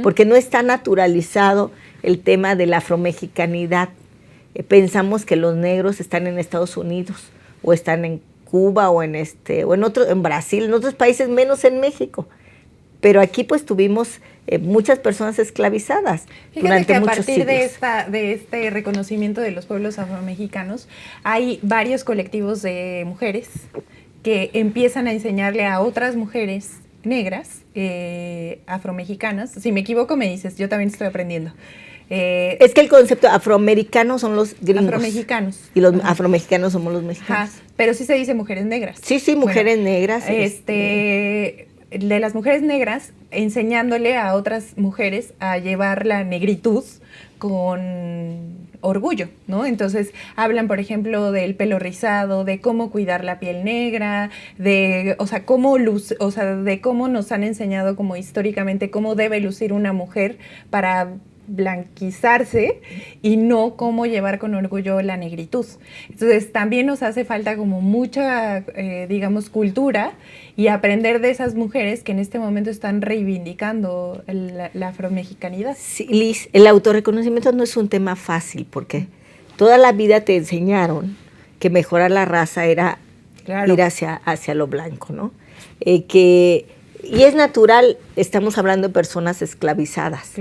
Porque no está naturalizado el tema de la afromexicanidad. Pensamos que los negros están en Estados Unidos, o están en Cuba, o en Brasil, en otros países, menos en México. Pero aquí pues tuvimos muchas personas esclavizadas. Fíjate durante que muchos siglos. De este reconocimiento de los pueblos afromexicanos, hay varios colectivos de mujeres que empiezan a enseñarle a otras mujeres negras, afromexicanas. Si me equivoco me dices, yo también estoy aprendiendo. Es que el concepto afroamericano son los gringos. Afromexicanos. Y los afromexicanos somos los mexicanos. Ajá, pero sí se dice mujeres negras. Sí, mujeres negras. De las mujeres negras, enseñándole a otras mujeres a llevar la negritud con orgullo, ¿no? Entonces hablan, por ejemplo, del pelo rizado, de cómo cuidar la piel negra, de, o sea, de cómo nos han enseñado como históricamente cómo debe lucir una mujer para blanquizarse y no cómo llevar con orgullo la negritud. Entonces también nos hace falta como mucha, digamos, cultura y aprender de esas mujeres que en este momento están reivindicando la afromexicanidad. Sí, Liz, el autorreconocimiento no es un tema fácil porque toda la vida te enseñaron que mejorar la raza era ir hacia lo blanco, ¿no? Y es natural, estamos hablando de personas esclavizadas,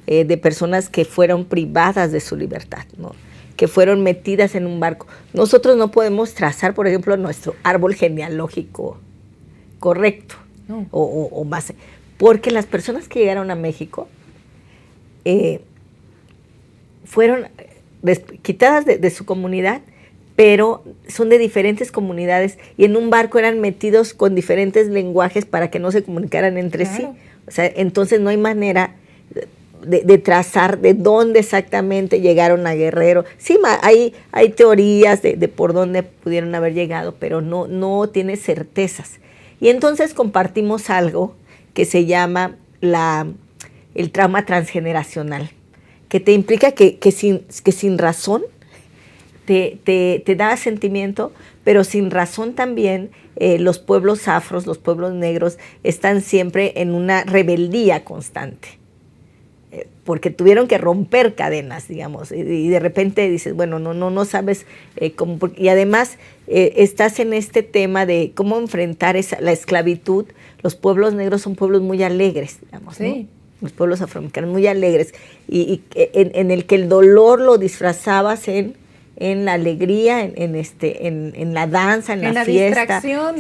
de personas que fueron privadas de su libertad, ¿no? Que fueron metidas en un barco. Nosotros no podemos trazar, por ejemplo, nuestro árbol genealógico correcto o más, porque las personas que llegaron a México fueron quitadas de su comunidad, pero son de diferentes comunidades y en un barco eran metidos con diferentes lenguajes para que no se comunicaran entre sí. O sea, entonces no hay manera de trazar de dónde exactamente llegaron a Guerrero. Sí, hay teorías de por dónde pudieron haber llegado, pero no tiene certezas. Y entonces compartimos algo que se llama el trauma transgeneracional, que te implica que sin razón te da sentimiento, pero sin razón también los pueblos afros, los pueblos negros, están siempre en una rebeldía constante, porque tuvieron que romper cadenas, digamos, y de repente dices, bueno, no sabes cómo, y además estás en este tema de cómo enfrentar la esclavitud. Los pueblos negros son pueblos muy alegres, digamos, ¿no? Los pueblos afroamericanos muy alegres, y en el que el dolor lo disfrazabas en la alegría, en la danza, en la fiesta. Distracción.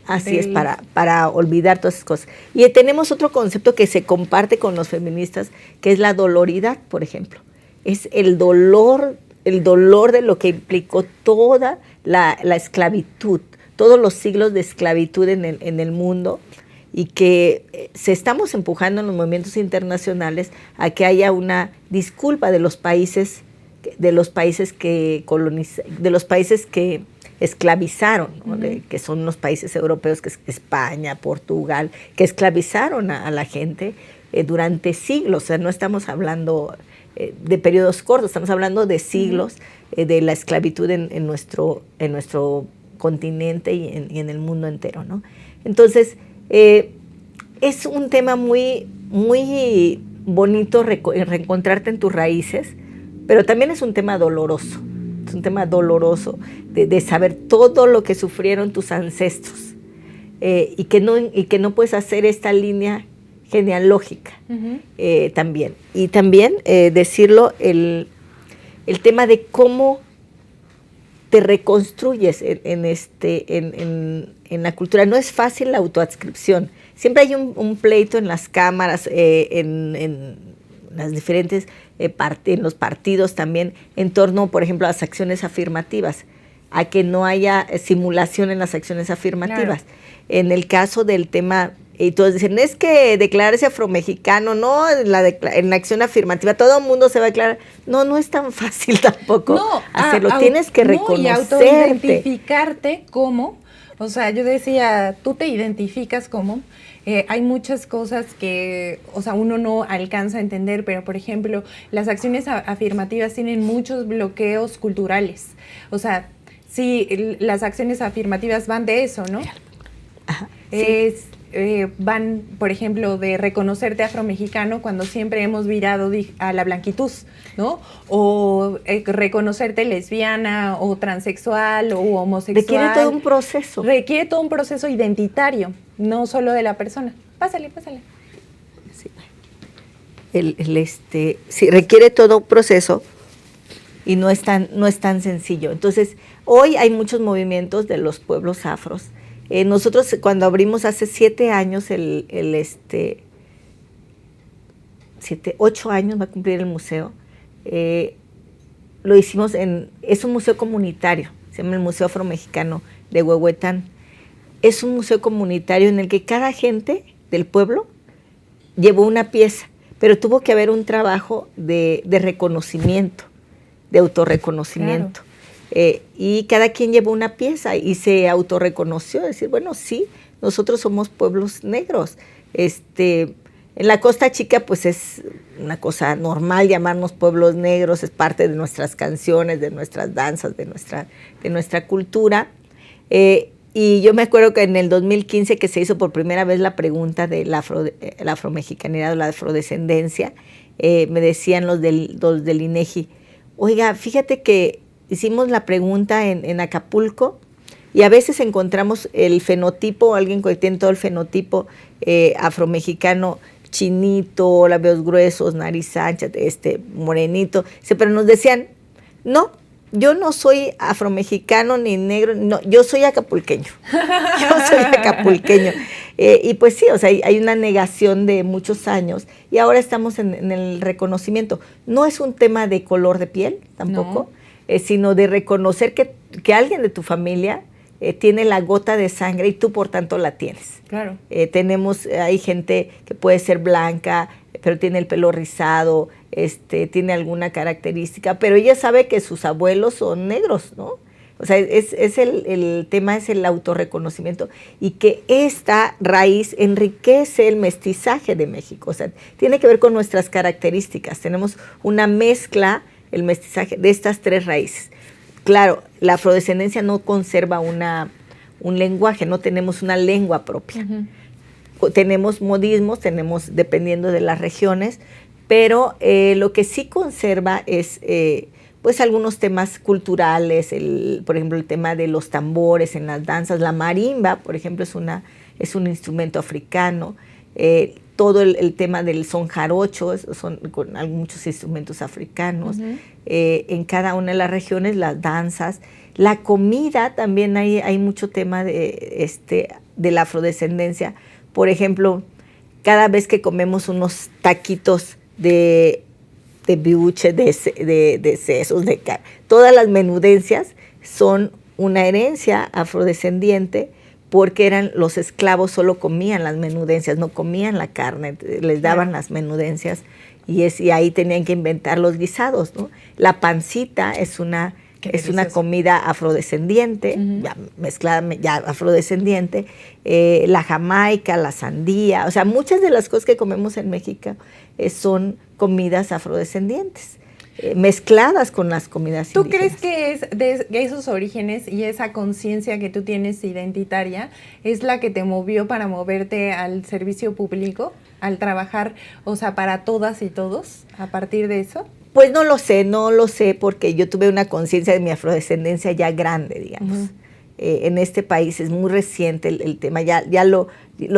Así es, para olvidar todas esas cosas. Y tenemos otro concepto que se comparte con los feministas, que es la doloridad, por ejemplo. Es el dolor de lo que implicó toda la esclavitud, todos los siglos de esclavitud en el mundo, y que estamos empujando en los movimientos internacionales a que haya una disculpa de los países que esclavizaron, ¿no? Que son los países europeos, que es España, Portugal, que esclavizaron a la gente durante siglos. O sea, no estamos hablando de periodos cortos, estamos hablando de siglos de la esclavitud en nuestro continente y en el mundo entero, ¿no? Entonces, es un tema muy, muy bonito reencontrarte en tus raíces, pero también es un tema doloroso. Es un tema doloroso de saber todo lo que sufrieron tus ancestros, y que no puedes hacer esta línea genealógica también. Y también decirlo, el tema de cómo te reconstruyes en la cultura. No es fácil la autoadscripción. Siempre hay un pleito en las cámaras, en las diferentes en los partidos también, en torno, por ejemplo, a las acciones afirmativas, a que no haya simulación en las acciones afirmativas. En el caso del tema, y todos dicen, es que declararse afromexicano, no, en la acción afirmativa, todo el mundo se va a declarar. No es tan fácil tampoco hacerlo, tienes que reconocerte. Y autoidentificarte como, o sea, yo decía, tú te identificas como. Hay muchas cosas que, o sea, uno no alcanza a entender, pero por ejemplo, las acciones afirmativas tienen muchos bloqueos culturales. O sea, sí, las acciones afirmativas van de eso, ¿no? Ajá, sí. Van, por ejemplo, de reconocerte afromexicano cuando siempre hemos virado a la blanquitud, ¿no? O reconocerte lesbiana o transexual o homosexual. Requiere todo un proceso. Requiere todo un proceso identitario, no solo de la persona. Pásale. Sí. Sí, requiere todo un proceso y no es tan sencillo. Entonces, hoy hay muchos movimientos de los pueblos afros. Nosotros cuando abrimos hace 7 años, 8 años va a cumplir el museo, lo hicimos es un museo comunitario, se llama el Museo Afromexicano de Huehuetán. Es un museo comunitario en el que cada gente del pueblo llevó una pieza, pero tuvo que haber un trabajo de reconocimiento de autorreconocimiento. Claro. Y cada quien llevó una pieza y se autorreconoció, decir, bueno, sí, nosotros somos pueblos negros. En la Costa Chica, pues es una cosa normal llamarnos pueblos negros, es parte de nuestras canciones, de nuestras danzas, de nuestra cultura. Y yo me acuerdo que en el 2015 que se hizo por primera vez la pregunta de la afromexicanidad o la afrodescendencia, me decían los del INEGI, oiga, fíjate que hicimos la pregunta en Acapulco y a veces encontramos el fenotipo, alguien que tiene todo el fenotipo afromexicano, chinito, labios gruesos, nariz ancha, morenito, pero nos decían, no, yo no soy afromexicano ni negro, no, yo soy acapulqueño, y pues sí, o sea, hay una negación de muchos años y ahora estamos en el reconocimiento. No es un tema de color de piel tampoco, no. Sino de reconocer que alguien de tu familia tiene la gota de sangre y tú por tanto la tienes. Claro. Hay gente que puede ser blanca, pero tiene el pelo rizado, tiene alguna característica, pero ella sabe que sus abuelos son negros, ¿no? O sea, el tema es el autorreconocimiento y que esta raíz enriquece el mestizaje de México. O sea, tiene que ver con nuestras características. Tenemos una mezcla, el mestizaje, de estas tres raíces. Claro, la afrodescendencia no conserva un lenguaje, no tenemos una lengua propia. Uh-huh. Tenemos modismos, dependiendo de las regiones, pero lo que sí conserva es pues algunos temas culturales, por ejemplo, el tema de los tambores en las danzas. La marimba, por ejemplo, es un instrumento africano. Todo el tema del son jarocho, son con muchos instrumentos africanos. Uh-huh. En cada una de las regiones, las danzas. La comida, también hay mucho tema de la afrodescendencia. Por ejemplo, cada vez que comemos unos taquitos de biuche, de sesos, de carne, todas las menudencias son una herencia afrodescendiente, porque los esclavos solo comían las menudencias, no comían la carne, les daban las menudencias y ahí tenían que inventar los guisados, ¿no? La pancita es una comida afrodescendiente, uh-huh. Ya mezclada, ya afrodescendiente, la jamaica, la sandía, o sea, muchas de las cosas que comemos en México son comidas afrodescendientes. Mezcladas con las comidas ¿Tú indígenas. crees que de esos orígenes y esa conciencia que tú tienes identitaria es la que te movió para moverte al servicio público, al trabajar, o sea, para todas y todos, a partir de eso? Pues no lo sé, porque yo tuve una conciencia de mi afrodescendencia ya grande, digamos. Uh-huh. En este país es muy reciente el tema, ya lo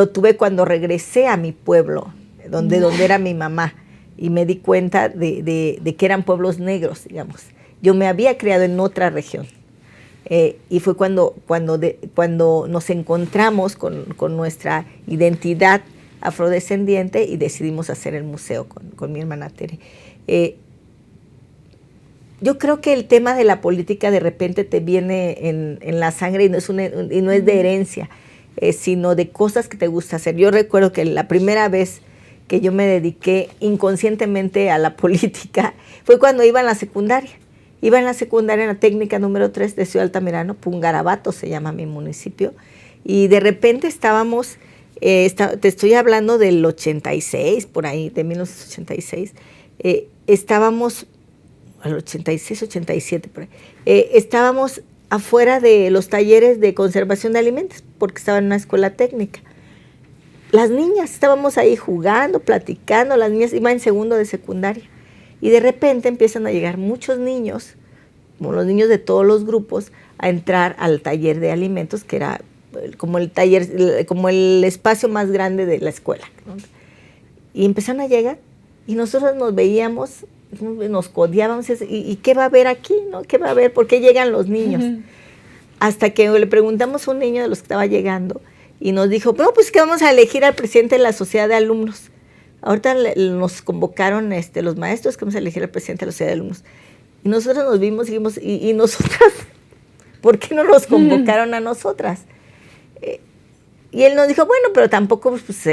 tuve cuando regresé a mi pueblo, donde era mi mamá. Y me di cuenta de que eran pueblos negros, digamos. Yo me había criado en otra región. Y fue cuando nos encontramos con nuestra identidad afrodescendiente y decidimos hacer el museo con mi hermana Tere. Yo creo que el tema de la política de repente te viene en la sangre y no es de herencia, sino de cosas que te gusta hacer. Yo recuerdo que la primera vez que yo me dediqué inconscientemente a la política fue cuando iba en la secundaria. Iba en la secundaria en la técnica número 3 de Ciudad Altamirano, Pungarabato se llama mi municipio, y de repente estábamos, te estoy hablando del 86, por ahí, de 1986, estábamos, al 86, 87, por ahí, estábamos afuera de los talleres de conservación de alimentos, porque estaba en una escuela técnica. Las niñas, estábamos ahí jugando, platicando, las niñas iban en segundo de secundaria. Y de repente empiezan a llegar muchos niños, como los niños de todos los grupos, a entrar al taller de alimentos, que era como el espacio más grande de la escuela, ¿no? Y empezaron a llegar, y nosotros nos veíamos, nos codeábamos, ¿y qué va a haber aquí, no? ¿Qué va a haber? ¿Por qué llegan los niños? Uh-huh. Hasta que le preguntamos a un niño de los que estaba llegando, y nos dijo, no, pues que vamos a elegir al presidente de la sociedad de alumnos. Ahorita nos convocaron los maestros que vamos a elegir al presidente de la sociedad de alumnos. Y nosotros nos vimos y dijimos, ¿y nosotras? ¿Por qué no nos convocaron a nosotras? Y él nos dijo, bueno, pero tampoco, pues,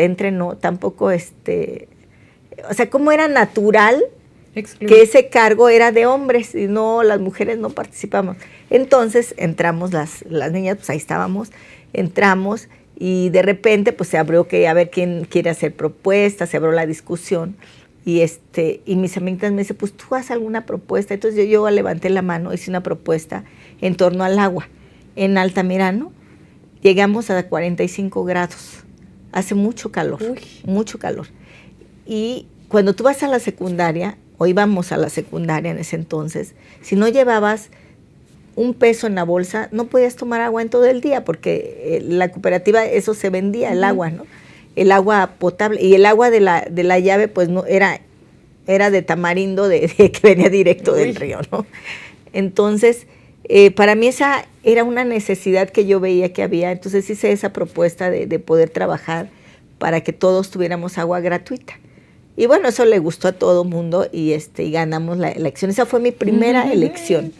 tampoco, o sea, como era natural que ese cargo era de hombres y no, las mujeres no participamos. Entonces entramos las niñas, pues ahí estábamos, entramos y de repente pues se abrió que a ver quién quiere hacer propuestas, se abrió la discusión y mis amigas me dicen, pues tú haz alguna propuesta. Entonces yo levanté la mano, hice una propuesta en torno al agua. En Altamirano llegamos a 45 grados, hace mucho calor, mucho calor. Y cuando tú vas a la secundaria, o íbamos a la secundaria en ese entonces, si no llevabas un peso en la bolsa, no podías tomar agua en todo el día, porque la cooperativa, eso se vendía, el agua, ¿no? El agua potable, y el agua de la llave, pues no era de tamarindo, que venía directo del río, ¿no? Entonces, para mí esa era una necesidad que yo veía que había, entonces hice esa propuesta de poder trabajar para que todos tuviéramos agua gratuita. Y bueno, eso le gustó a todo el mundo y ganamos la elección. Esa fue mi primera elección.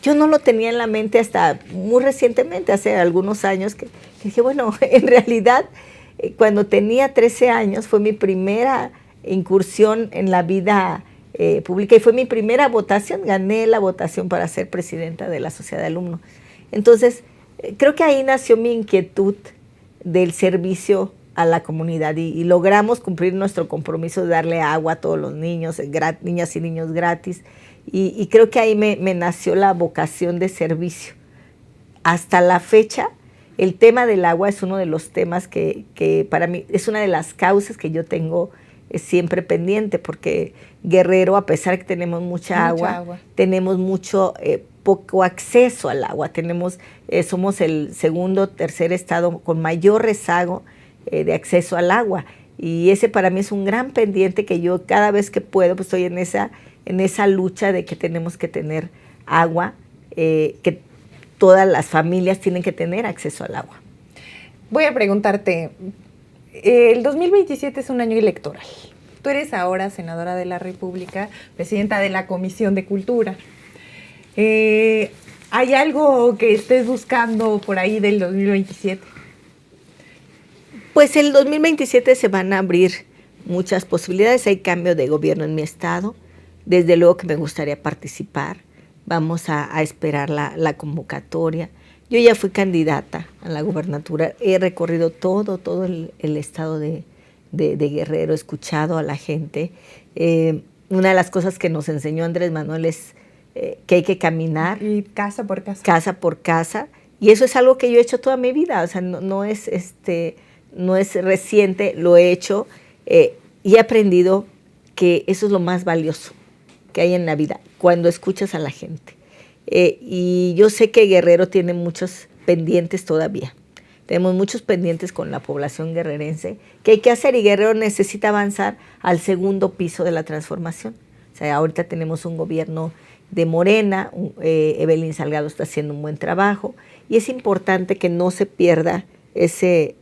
Yo no lo tenía en la mente hasta muy recientemente, hace algunos años, que dije, bueno, en realidad, cuando tenía 13 años fue mi primera incursión en la vida pública y fue mi primera votación. Gané la votación para ser presidenta de la Sociedad de Alumnos. Entonces, creo que ahí nació mi inquietud del servicio a la comunidad y logramos cumplir nuestro compromiso de darle agua a todos los niños, niñas y niños gratis. Y creo que ahí me nació la vocación de servicio. Hasta la fecha, el tema del agua es uno de los temas que para mí es una de las causas que yo tengo siempre pendiente, porque Guerrero, a pesar de que tenemos mucha agua, tenemos poco acceso al agua. Somos el segundo, tercer estado con mayor rezago de acceso al agua, y ese para mí es un gran pendiente que yo cada vez que puedo pues estoy en esa lucha de que tenemos que tener agua, que todas las familias tienen que tener acceso al agua. Voy a preguntarte, el 2027 es un año electoral. Tú eres ahora senadora de la República, presidenta de la Comisión de Cultura. ¿Hay algo que estés buscando por ahí del 2027? Pues el 2027 se van a abrir muchas posibilidades. Hay cambio de gobierno en mi estado. Desde luego que me gustaría participar. Vamos a esperar la convocatoria. Yo ya fui candidata a la gubernatura. He recorrido todo el estado de Guerrero. He escuchado a la gente. Una de las cosas que nos enseñó Andrés Manuel es que hay que caminar. Y casa por casa. Casa por casa. Y eso es algo que yo he hecho toda mi vida. O sea, no es reciente, lo he hecho y he aprendido que eso es lo más valioso que hay en la vida, cuando escuchas a la gente. Y yo sé que Guerrero tiene muchos pendientes todavía. Tenemos muchos pendientes con la población guerrerense que hay que hacer, y Guerrero necesita avanzar al segundo piso de la transformación. O sea, ahorita tenemos un gobierno de Morena, Evelyn Salgado está haciendo un buen trabajo, y es importante que no se pierda ese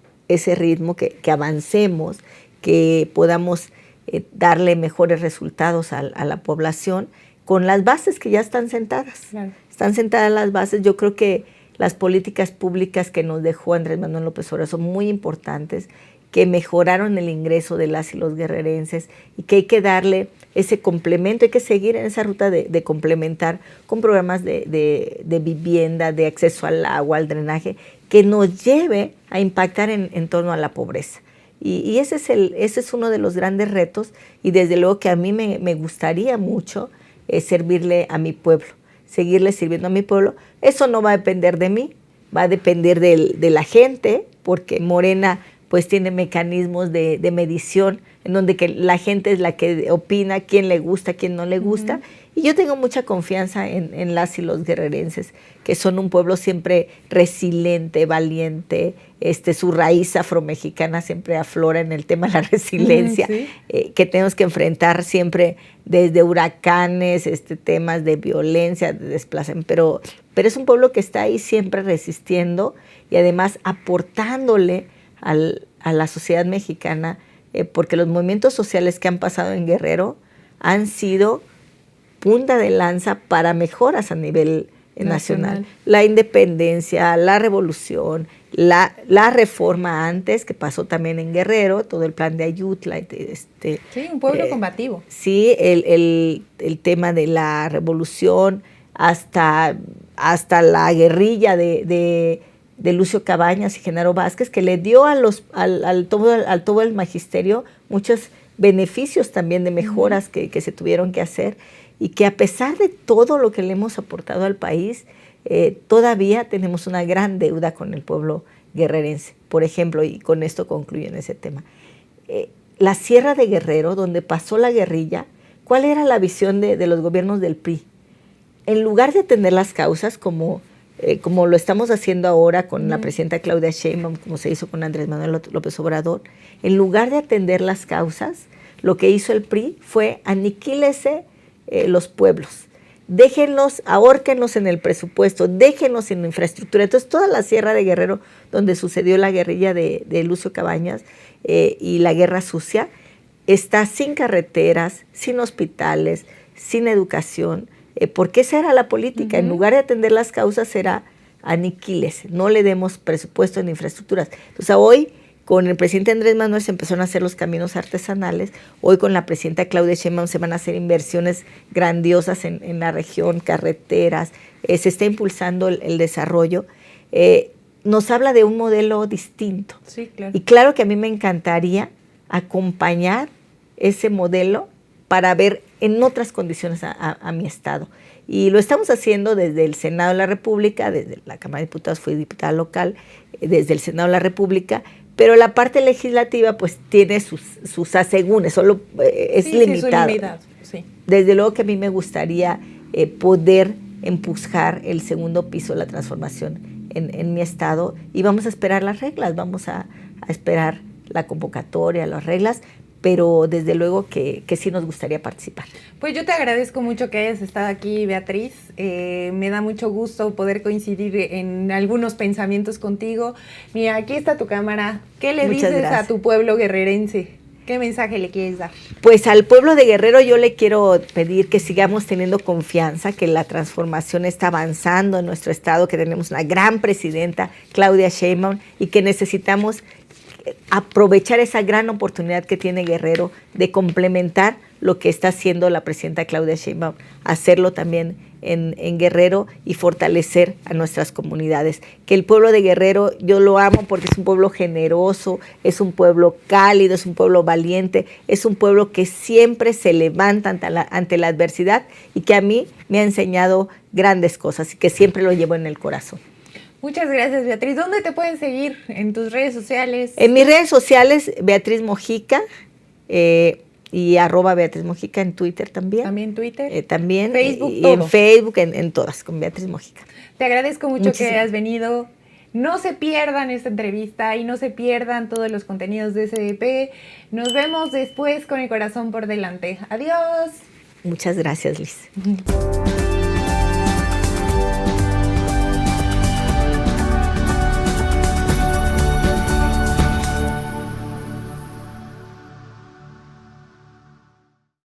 ritmo, que avancemos, que podamos darle mejores resultados a la población con las bases que ya están sentadas. Claro. Están sentadas las bases. Yo creo que las políticas públicas que nos dejó Andrés Manuel López Obrador son muy importantes, que mejoraron el ingreso de las y los guerrerenses, y que hay que darle ese complemento, hay que seguir en esa ruta de complementar con programas de vivienda, de acceso al agua, al drenaje, que nos lleve a impactar en torno a la pobreza. Y ese es uno de los grandes retos, y desde luego que a mí me gustaría mucho servirle a mi pueblo, seguirle sirviendo a mi pueblo. Eso no va a depender de mí, va a depender de la gente, porque Morena pues tiene mecanismos de medición en donde que la gente es la que opina quién le gusta, quién no le gusta. Y yo tengo mucha confianza en las y los guerrerenses, que son un pueblo siempre resiliente, valiente. Su raíz afromexicana siempre aflora en el tema de la resiliencia, ¿sí? Que tenemos que enfrentar siempre desde huracanes, temas de violencia, de desplazamiento. Pero es un pueblo que está ahí siempre resistiendo y además aportándole a la sociedad mexicana, porque los movimientos sociales que han pasado en Guerrero han sido punta de lanza para mejoras a nivel nacional. La independencia, la revolución, la reforma antes, que pasó también en Guerrero, todo el plan de Ayutla. Sí, un pueblo combativo. Sí, el tema de la revolución hasta la guerrilla de Lucio Cabañas y Genaro Vázquez, que le dio al todo el magisterio muchos beneficios también de mejoras que se tuvieron que hacer, y que a pesar de todo lo que le hemos aportado al país, todavía tenemos una gran deuda con el pueblo guerrerense. Por ejemplo, y con esto concluyo en ese tema, la Sierra de Guerrero, donde pasó la guerrilla, ¿cuál era la visión de los gobiernos del PRI? En lugar de atender las causas, como lo estamos haciendo ahora con la presidenta Claudia Sheinbaum, como se hizo con Andrés Manuel López Obrador, en lugar de atender las causas, lo que hizo el PRI fue aniquílese los pueblos. Déjenlos, ahórquenlos en el presupuesto, déjenlos en la infraestructura. Entonces, toda la Sierra de Guerrero, donde sucedió la guerrilla de Lucio Cabañas y la Guerra Sucia, está sin carreteras, sin hospitales, sin educación, porque esa era la política. En lugar de atender las causas, era aniquílese, no le demos presupuesto en infraestructuras. Entonces, hoy, con el presidente Andrés Manuel se empezaron a hacer los caminos artesanales. Hoy con la presidenta Claudia Sheinbaum se van a hacer inversiones grandiosas en la región, carreteras, se está impulsando el desarrollo. Nos habla de un modelo distinto. Sí, claro. Y claro que a mí me encantaría acompañar ese modelo para ver en otras condiciones a mi estado. Y lo estamos haciendo desde el Senado de la República, desde la Cámara de Diputados, fui diputada local, desde el Senado de la República, pero la parte legislativa pues tiene sus asegúnes, solo es limitado. Sí. Desde luego que a mí me gustaría poder empujar el segundo piso de la transformación en mi estado, y vamos a esperar las reglas, vamos a esperar la convocatoria, las reglas, pero desde luego que sí nos gustaría participar. Pues yo te agradezco mucho que hayas estado aquí, Beatriz. Me da mucho gusto poder coincidir en algunos pensamientos contigo. Mira, aquí está tu cámara. ¿Qué le dices a tu pueblo guerrerense? ¿Qué mensaje le quieres dar? Pues al pueblo de Guerrero yo le quiero pedir que sigamos teniendo confianza, que la transformación está avanzando en nuestro estado, que tenemos una gran presidenta, Claudia Sheinbaum, y que necesitamos aprovechar esa gran oportunidad que tiene Guerrero de complementar lo que está haciendo la presidenta Claudia Sheinbaum, hacerlo también en Guerrero y fortalecer a nuestras comunidades. Que el pueblo de Guerrero, yo lo amo porque es un pueblo generoso, es un pueblo cálido, es un pueblo valiente, es un pueblo que siempre se levanta ante la adversidad, y que a mí me ha enseñado grandes cosas y que siempre lo llevo en el corazón. Muchas gracias, Beatriz. ¿Dónde te pueden seguir? ¿En tus redes sociales? En mis redes sociales, Beatriz Mojica, y @Beatriz Mojica en Twitter también. ¿También Twitter? También. Facebook, y todo. en Facebook, en todas, con Beatriz Mojica. Te agradezco mucho que hayas venido. No se pierdan esta entrevista y no se pierdan todos los contenidos de SDP. Nos vemos después con el corazón por delante. Adiós. Muchas gracias, Liz.